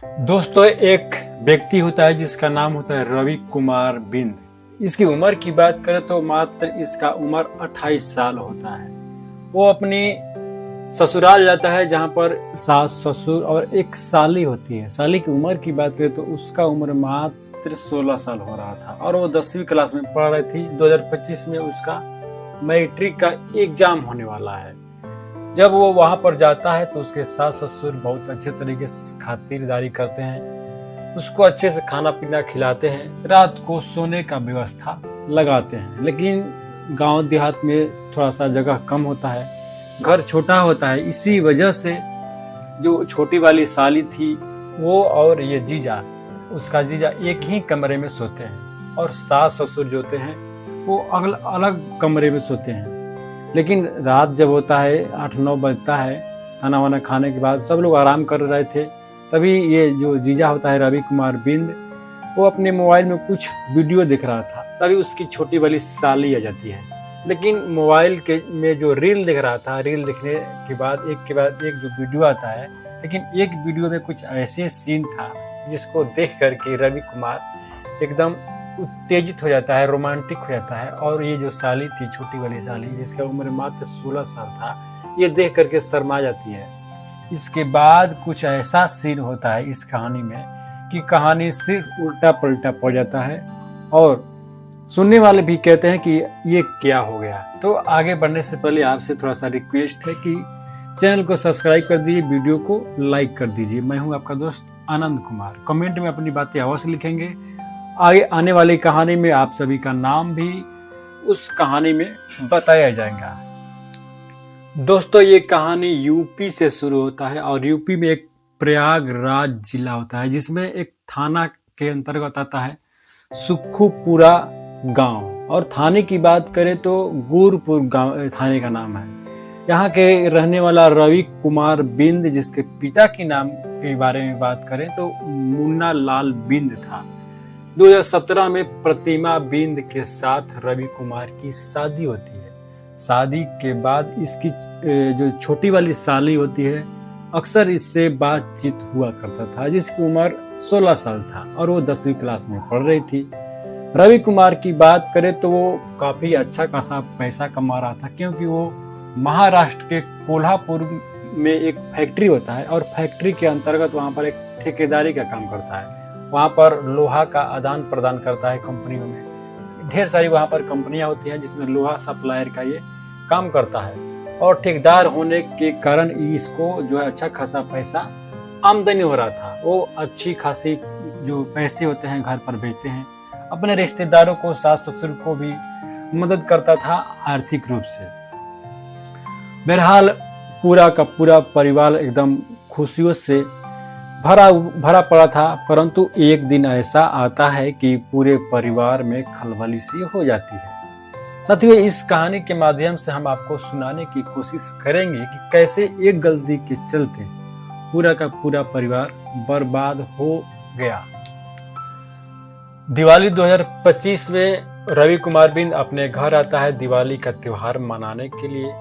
दोस्तों, एक व्यक्ति होता है जिसका नाम होता है रवि कुमार बिंद। इसकी उम्र की बात करें तो मात्र इसका उम्र 28 साल होता है। वो अपनी ससुराल जाता है जहाँ पर सास ससुर और एक साली होती है। साली की उम्र की बात करें तो उसका उम्र मात्र 16 साल हो रहा था और वो 10वीं क्लास में पढ़ रही थी। 2025 में उसका मैट्रिक का एग्जाम होने वाला है। जब वो वहां पर जाता है तो उसके सास ससुर बहुत अच्छे तरीके से खातिरदारी करते हैं, उसको अच्छे से खाना पीना खिलाते हैं, रात को सोने का व्यवस्था लगाते हैं। लेकिन गांव देहात में थोड़ा सा जगह कम होता है, घर छोटा होता है। इसी वजह से जो छोटी वाली साली थी वो और ये जीजा, उसका जीजा एक ही कमरे में सोते हैं और सास ससुर जो होते हैं वो अलग कमरे में सोते हैं। लेकिन रात जब होता है 8-9 बजता है, खाना वाना खाने के बाद सब लोग आराम कर रहे थे, तभी ये जो जीजा होता है रवि कुमार बिंद, वो अपने मोबाइल में कुछ वीडियो देख रहा था। तभी उसकी छोटी वाली साली आ जाती है। लेकिन मोबाइल के में जो रील देख रहा था, रील देखने के बाद एक जो वीडियो आता है, लेकिन एक वीडियो में कुछ ऐसे सीन था जिसको देख करके रवि कुमार एकदम उत्तेजित हो जाता है, रोमांटिक हो जाता है। और ये जो साली थी, छोटी वाली साली, जिसका उम्र मात्र 16 साल था, ये देख करके शर्मा जाती है। इसके बाद कुछ ऐसा सीन होता है इस कहानी में कि कहानी सिर्फ उल्टा पलटा पड़ जाता है और सुनने वाले भी कहते हैं कि ये क्या हो गया। तो आगे बढ़ने से पहले आपसे थोड़ा सा रिक्वेस्ट है कि चैनल को सब्सक्राइब कर दीजिए, वीडियो को लाइक कर दीजिए। मैं हूं आपका दोस्त आनंद कुमार। कमेंट में अपनी बातें अवश्य लिखेंगे। आगे आने वाली कहानी में आप सभी का नाम भी उस कहानी में बताया जाएगा। दोस्तों, ये कहानी यूपी से शुरू होता है और यूपी में एक प्रयागराज जिला होता है जिसमें एक थाना के अंतर्गत आता है सुखुपुरा गांव। और थाने की बात करें तो गुरपुर गांव थाने का नाम है। यहाँ के रहने वाला रवि कुमार बिंद, जिसके पिता के नाम के बारे में बात करें तो मुन्ना लाल बिंद था। 2017 में प्रतिमा बिंद के साथ रवि कुमार की शादी होती है। शादी के बाद इसकी जो छोटी वाली साली होती है, अक्सर इससे बातचीत हुआ करता था, जिसकी उम्र 16 साल था और वो 10वीं क्लास में पढ़ रही थी। रवि कुमार की बात करें तो वो काफी अच्छा खासा पैसा कमा रहा था, क्योंकि वो महाराष्ट्र के कोल्हापुर में एक फैक्ट्री होता है और फैक्ट्री के अंतर्गत वहां पर एक ठेकेदारी का काम करता है। वहाँ पर लोहा का आदान प्रदान करता है कंपनियों में। ढेर सारी वहाँ पर कंपनियां होती हैं जिसमें लोहा सप्लायर का ये काम करता है। और ठेकेदार होने के कारण इसको जो है अच्छा खासा पैसा आमदनी हो रहा था। वो अच्छी खासी जो पैसे होते हैं घर पर भेजते हैं, अपने रिश्तेदारों को, सास ससुर को भी मदद करता था आर्थिक रूप से। बहरहाल पूरा का पूरा परिवार एकदम खुशियों से भरा पड़ा था। परंतु एक दिन ऐसा आता है कि पूरे परिवार में खलबली सी हो जाती है। साथियों, इस कहानी के माध्यम से हम आपको सुनाने की कोशिश करेंगे कि कैसे एक गलती के चलते पूरा का पूरा परिवार बर्बाद हो गया। दिवाली 2025 में रवि कुमार बिंद अपने घर आता है दिवाली का त्योहार मनाने के लिए।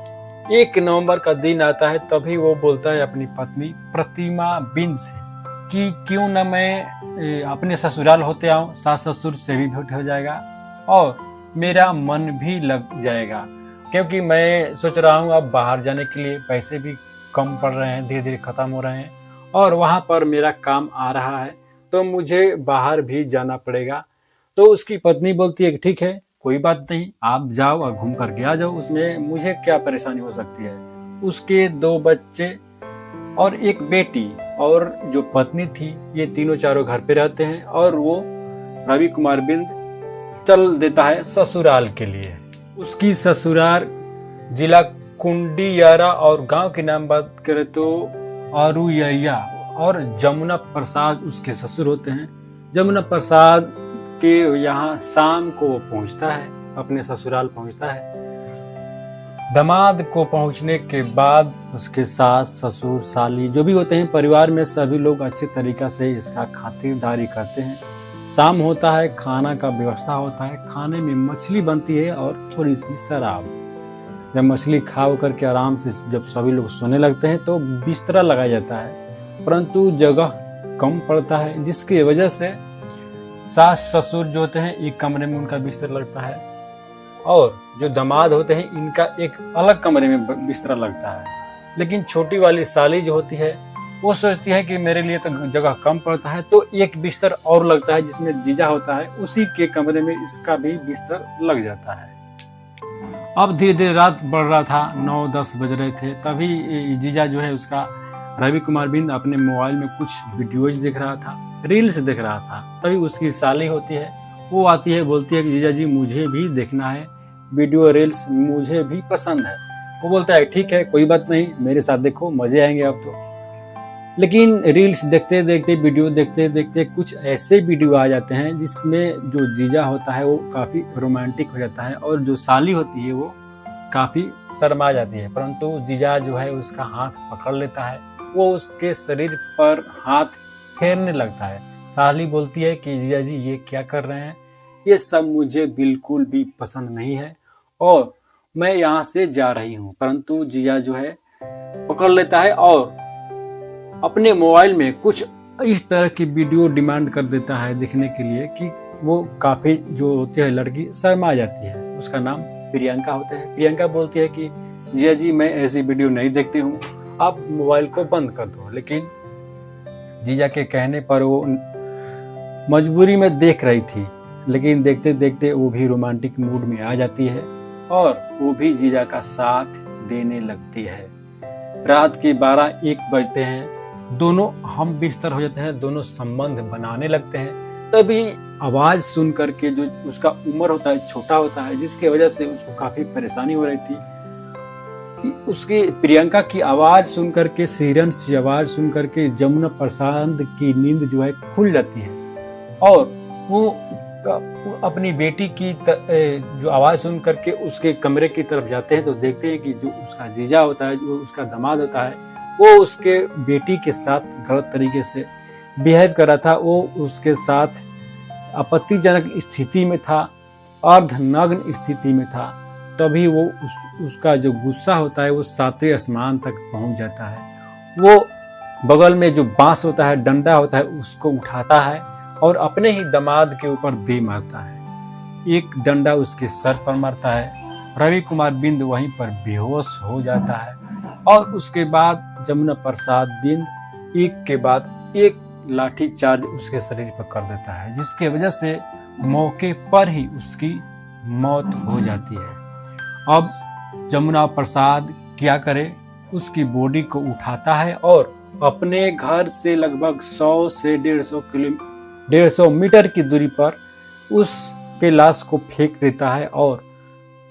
1 नवंबर का दिन आता है, तभी वो बोलता है अपनी पत्नी प्रतिमा बिंद से कि क्यों न मैं अपने ससुराल होते आऊं, सास ससुर से भी भेंट हो जाएगा और मेरा मन भी लग जाएगा, क्योंकि मैं सोच रहा हूं अब बाहर जाने के लिए पैसे भी कम पड़ रहे हैं, धीरे धीरे खत्म हो रहे हैं और वहां पर मेरा काम आ रहा है, तो मुझे बाहर भी जाना पड़ेगा। तो उसकी पत्नी बोलती है कि ठीक है, कोई बात नहीं, आप जाओ और घूम करके आ जाओ, उसमें मुझे क्या परेशानी हो सकती है। उसके 2 बच्चे और एक बेटी और जो पत्नी थी, ये तीनों चारों घर पे रहते हैं और वो रवि कुमार बिंद चल देता है ससुराल के लिए। उसकी ससुराल जिला कुंडियारा और गांव के नाम बात करें तो आरुयरिया, और जमुना प्रसाद उसके ससुर होते हैं। जमुना प्रसाद के यहाँ शाम को वो पहुंचता है, अपने ससुराल पहुंचता है। दामाद को पहुंचने के बाद उसके सास ससुर साली जो भी होते हैं, परिवार में सभी लोग अच्छे तरीका से इसका खातिरदारी करते हैं। शाम होता है, खाना का व्यवस्था होता है। खाने में मछली बनती है और थोड़ी सी शराब। जब मछली खा करके आराम से जब सभी लोग सोने लगते हैं तो बिस्तरा लगाया जाता है, परंतु जगह कम पड़ता है, जिसकी वजह से सास ससुर जो होते हैं एक कमरे में उनका बिस्तर लगता है और जो दामाद होते हैं इनका एक अलग कमरे में बिस्तर लगता है। लेकिन छोटी वाली साली जो होती है वो सोचती है कि मेरे लिए तो जगह कम पड़ता है, तो एक बिस्तर और लगता है जिसमें जीजा होता है, उसी के कमरे में इसका भी बिस्तर लग जाता है। अब धीरे धीरे रात बढ़ रहा था, 9-10 बज रहे थे, तभी जीजा जो है उसका रवि कुमार बिंद अपने मोबाइल में कुछ वीडियोज देख रहा था, रील्स देख रहा था। तभी उसकी साली होती है, वो आती है, बोलती है कि जीजा जी मुझे भी देखना है, वीडियो रील्स मुझे भी पसंद है। वो बोलता है ठीक है कोई बात नहीं, मेरे साथ देखो, मजे आएंगे अब तो। लेकिन रील्स देखते देखते, वीडियो देखते देखते कुछ ऐसे वीडियो आ जाते हैं जिसमें जो जीजा होता है वो काफ़ी रोमांटिक हो जाता है और जो साली होती है वो काफ़ी शर्मा जाती है, परंतु जीजा जो है उसका हाथ पकड़ लेता है, वो उसके शरीर पर हाथ फेरने लगता है। साली बोलती है कि जीजा जी ये क्या कर रहे हैं, ये सब मुझे बिल्कुल भी पसंद नहीं है और मैं यहाँ से जा रही हूँ। परंतु जीजा जो है पकड़ लेता है और अपने मोबाइल में कुछ इस तरह की वीडियो डिमांड कर देता है देखने के लिए कि वो काफ़ी जो होती है लड़की शर्मा जाती है। उसका नाम प्रियंका होता है। प्रियंका बोलती है कि जीजा जी मैं ऐसी वीडियो नहीं देखती हूँ, आप मोबाइल को बंद कर दो। लेकिन जीजा के कहने पर वो मजबूरी में देख रही थी, लेकिन देखते देखते वो भी रोमांटिक मूड में आ जाती है और वो भी जीजा का साथ देने लगती है। रात के 12-1 बजते हैं, दोनों हम बिस्तर हो जाते हैं, दोनों संबंध बनाने लगते हैं। तभी आवाज सुन करके, जो उसका उम्र होता है छोटा होता है, जिसकी वजह से उसको काफी परेशानी हो रही थी, उसकी प्रियंका की आवाज सुन करके, सीरन की आवाज सुन करके जमुना प्रसाद की नींद जो है खुल जाती है और वो अपनी बेटी की जो आवाज सुन करके उसके कमरे की तरफ जाते हैं तो देखते हैं कि जो उसका जीजा होता है, जो उसका दामाद होता है, वो उसके बेटी के साथ गलत तरीके से बिहेव कर रहा था। वो उसके साथ आपत्तिजनक स्थिति में था, अर्धनग्न स्थिति में था। तभी वो उसका जो गुस्सा होता है वो 7वें आसमान तक पहुंच जाता है। वो बगल में जो बांस होता है, डंडा होता है, उसको उठाता है और अपने ही दामाद के ऊपर दे मारता है। एक डंडा उसके सर पर मारता है। रवि कुमार बिंद वहीं पर बेहोश हो जाता है और उसके बाद जमुना प्रसाद बिंद एक के बाद एक लाठी चार्ज उसके शरीर पर कर देता है, जिसके वजह से मौके पर ही उसकी मौत हो जाती है। अब जमुना प्रसाद क्या करे, उसकी बॉडी को उठाता है और अपने घर से लगभग 100 से 150 मीटर की दूरी पर उसके लाश को फेंक देता है और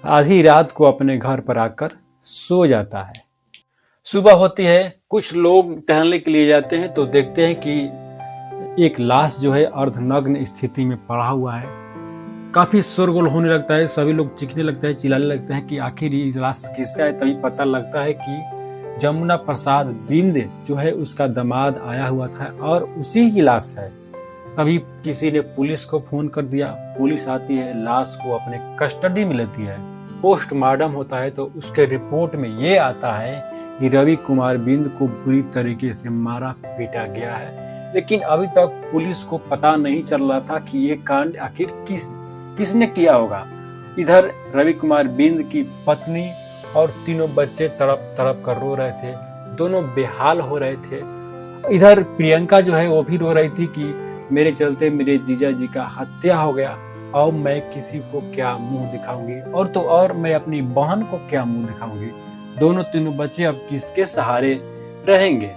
आधी रात को अपने घर पर आकर सो जाता है। सुबह होती है, कुछ लोग टहलने के लिए जाते हैं तो देखते हैं कि एक लाश जो है अर्धनग्न स्थिति में पड़ा हुआ है। काफी शोरगुल होने लगता है, सभी लोग चीखने लगते हैं, चिल्लाने लगते हैं कि आखिर ये लाश किसका है। तभी पता लगता है कि जमुना प्रसाद बिंद जो है उसका दामाद आया हुआ था और उसी की लाश है। तभी किसी ने पुलिस को फोन कर दिया, पुलिस आती है, लाश को अपने कस्टडी में लेती है। पोस्टमार्टम होता है तो उसके रिपोर्ट में ये आता है कि रवि कुमार बिंद को बुरी तरीके से मारा पीटा गया है। लेकिन अभी तक पुलिस को पता नहीं चल रहा था कि ये कांड आखिर किसने किया होगा। इधर रवि कुमार बिंद की पत्नी और तीनों बच्चे तड़प तड़प कर रो रहे थे, दोनों बेहाल हो रहे थे। इधर प्रियंका जो है वो भी रो रही थी कि मेरे चलते मेरे जीजा जी का हत्या हो गया और मैं किसी को क्या मुंह दिखाऊंगी, और तो और मैं अपनी बहन को क्या मुंह दिखाऊंगी। दोनों तीनों बच्चे अब किसके सहारे रहेंगे।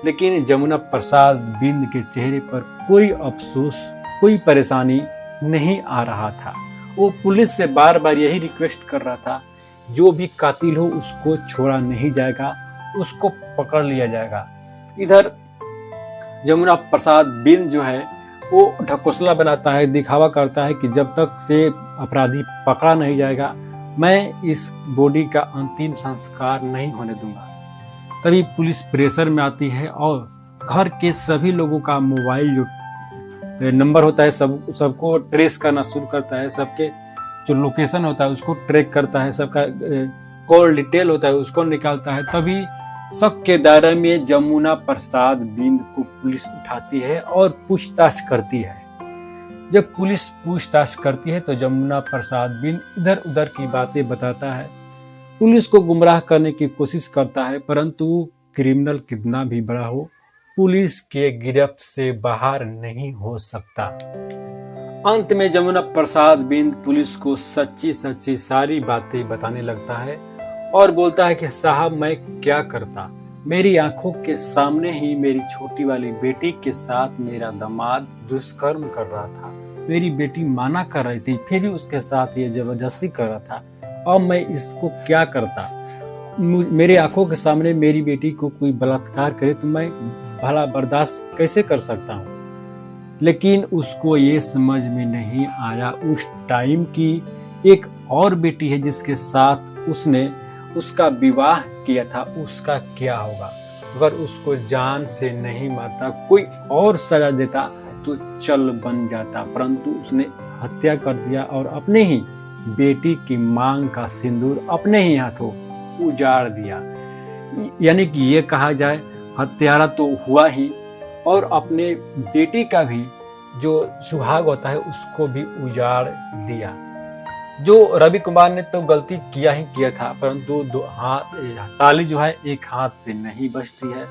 लेकिन जमुना प्रसाद बिंद के चेहरे पर कोई अफसोस, कोई परेशानी नहीं आ रहा था। वो पुलिस से बार बार यही रिक्वेस्ट कर रहा था, जो भी कातिल हो उसको छोड़ा नहीं जाएगा, उसको पकड़ लिया जाएगा। इधर जमुना प्रसाद बिंद जो है वो ढकोसला बनाता है, दिखावा करता है कि जब तक से अपराधी पकड़ा नहीं जाएगा मैं इस बॉडी का अंतिम संस्कार नहीं होने दूंगा। तभी पुलिस प्रेशर में आती है और घर के सभी लोगों का मोबाइल जो नंबर होता है सबको ट्रेस करना शुरू करता है, सबके जो लोकेशन होता है उसको ट्रैक करता है, सबका कॉल डिटेल होता है उसको निकालता है। तभी शक के दायरे में जमुना प्रसाद बिंद को पुलिस उठाती है और पूछताछ करती है। जब पुलिस पूछताछ करती है तो जमुना प्रसाद बिंद इधर उधर की बातें बताता है, पुलिस को गुमराह करने की कोशिश करता है, परंतु क्रिमिनल कितना भी बड़ा हो पुलिस के गिरफ्त से बाहर नहीं हो सकता। अंत में जमुना प्रसाद बिंद पुलिस को सच्ची सच्ची सारी बातें बताने लगता है और बोलता है कि साहब मैं क्या करता, मेरी आंखों के सामने ही मेरी छोटी वाली बेटी के साथ मेरा दामाद दुष्कर्म कर रहा था। मेरी बेटी माना कर रही थी, फिर भी उसके साथ ये जबरदस्ती कर रहा था। अब मैं इसको क्या करता? मेरे आंखों के सामने मेरी बेटी को कोई बलात्कार करे तो मैं भला बर्दाश्त कैसे कर सकता हूँ? लेकिन उसको ये समझ में नहीं आया उस टाइम की एक और बेटी है जिसके साथ उसने उसका विवाह किया था, उसका क्या होगा? अगर उसको जान से नहीं मारता, कोई और सजा देता तो चल बन जाता, परंतु उसने हत्या कर दिया और अपने ही बेटी की मांग का सिंदूर अपने ही हाथों उजाड़ दिया। यानी कि ये कहा जाए हत्यारा तो हुआ ही और अपने बेटी का भी जो सुहाग होता है उसको भी उजाड़ दिया। जो रवि कुमार ने तो गलती किया ही किया था, परंतु दो हाथ ताली जो है एक हाथ से नहीं बचती है।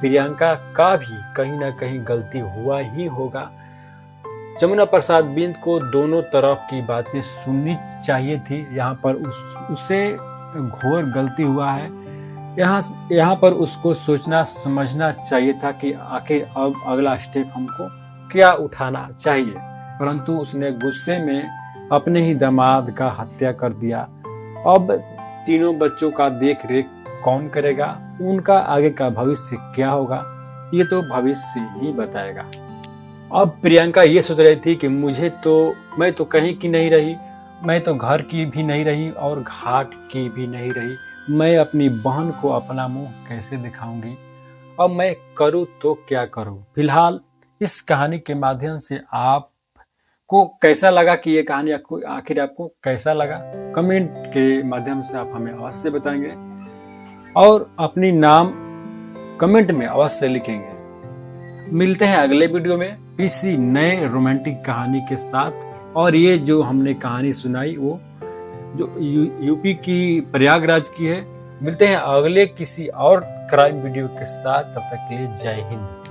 प्रियंका का भी कहीं ना कहीं गलती हुआ ही होगा। जमुना प्रसाद बिंद को दोनों तरफ की बातें सुननी चाहिए थी। यहाँ पर उसे घोर गलती हुआ है। यहाँ पर उसको सोचना समझना चाहिए था कि आखिर अब अगला स्टेप हमको क्या उठाना चाहिए, परंतु उसने गुस्से में अपने ही दामाद का हत्या कर दिया। अब तीनों बच्चों का देख रेख कौन करेगा? उनका आगे का भविष्य क्या होगा ये तो भविष्य ही बताएगा। अब प्रियंका ये सोच रही थी कि मैं तो कहीं की नहीं रही, मैं तो घर की भी नहीं रही और घाट की भी नहीं रही। मैं अपनी बहन को अपना मुंह कैसे दिखाऊंगी? अब मैं करूँ तो क्या करूँ? फिलहाल इस कहानी के माध्यम से आपको कैसा लगा कि ये कहानी आखिर आपको कैसा लगा? कमेंट के माध्यम से आप हमें अवश्य बताएंगे और अपनी नाम कमेंट में अवश्य लिखेंगे। मिलते हैं अगले वीडियो में किसी नए रोमांटिक कहानी के साथ। और ये जो हमने कहानी सुनाई वो जो यूपी की प्रयागराज की है। मिलते हैं अगले किसी और क्राइम वीडियो के साथ, तब तक के लिए जय हिंद।